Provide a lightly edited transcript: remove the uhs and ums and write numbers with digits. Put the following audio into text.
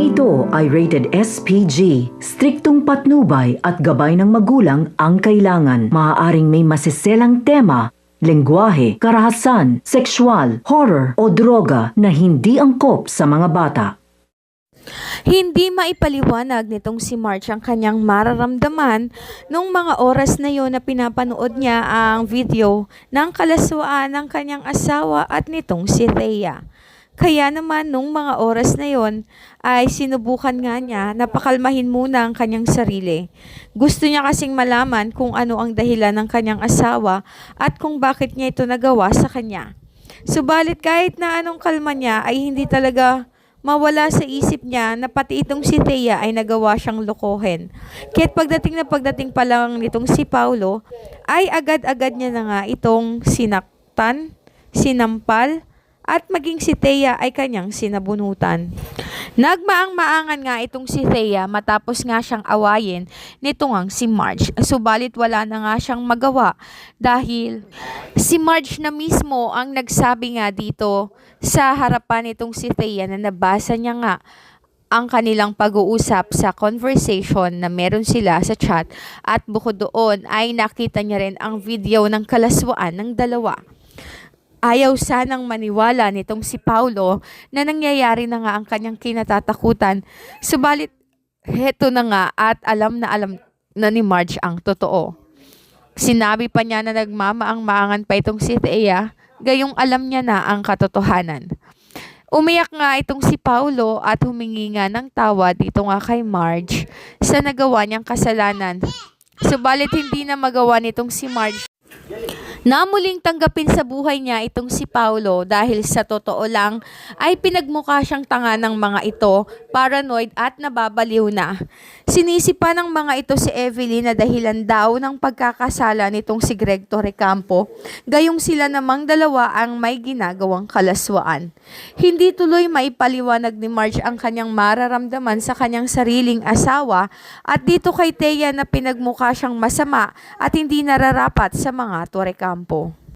ito ay rated SPG. Striktong patnubay at gabay ng magulang ang kailangan. Maaaring may masiselang tema, lengguwahe, karahasan, sexual, horror o droga na hindi angkop sa mga bata. Hindi maipaliwanag nitong si March ang kanyang mararamdaman nung mga oras na yon na pinapanood niya ang video ng kalaswaan ng kanyang asawa at nitong si Thea. Kaya naman nung mga oras na yon ay sinubukan nga niya na pakalmahin muna ang kanyang sarili. Gusto niya kasing malaman kung ano ang dahilan ng kanyang asawa at kung bakit niya ito nagawa sa kanya. Subalit kahit na anong kalma niya ay hindi talaga mawala sa isip niya na pati itong si Thea ay nagawa siyang lokohin. Kaya't pagdating pa lang nitong si Paulo, ay agad-agad niya na nga itong sinaktan, sinampal, at maging si Thea ay kanyang sinabunutan. Nagmaang-maangan nga itong si Thea matapos nga siyang awayin nito ngang si March. Subalit wala na nga siyang magawa dahil si March na mismo ang nagsabi nga dito sa harapan nitong si Thea na nabasa niya nga ang kanilang pag-uusap sa conversation na meron sila sa chat at bukod doon ay nakita niya rin ang video ng kalaswaan ng dalawa. Ayaw sanang maniwala nitong si Paulo na nangyayari na nga ang kanyang kinatatakutan. Subalit, heto na nga at alam na ni Marge ang totoo. Sinabi pa niya na nagmamaang-maangan pa itong si Thea, gayong alam niya na ang katotohanan. Umiyak nga itong si Paulo at humingi nga ng tawad dito nga kay Marge sa nagawa niyang kasalanan. Subalit hindi na magawa nitong si Marge na muling tanggapin sa buhay niya itong si Paulo dahil sa totoo lang ay pinagmukha siyang tanga ng mga ito, paranoid at nababaliw na. Sinisipa ng mga ito si Evelyn na dahilan daw ng pagkakasala nitong si Greg Torrecampo, gayong sila namang dalawa ang may ginagawang kalaswaan. Hindi tuloy maipaliwanag ni Marge ang kanyang mararamdaman sa kanyang sariling asawa at dito kay Thea na pinagmukha siyang masama at hindi nararapat sa mga Torrecampo.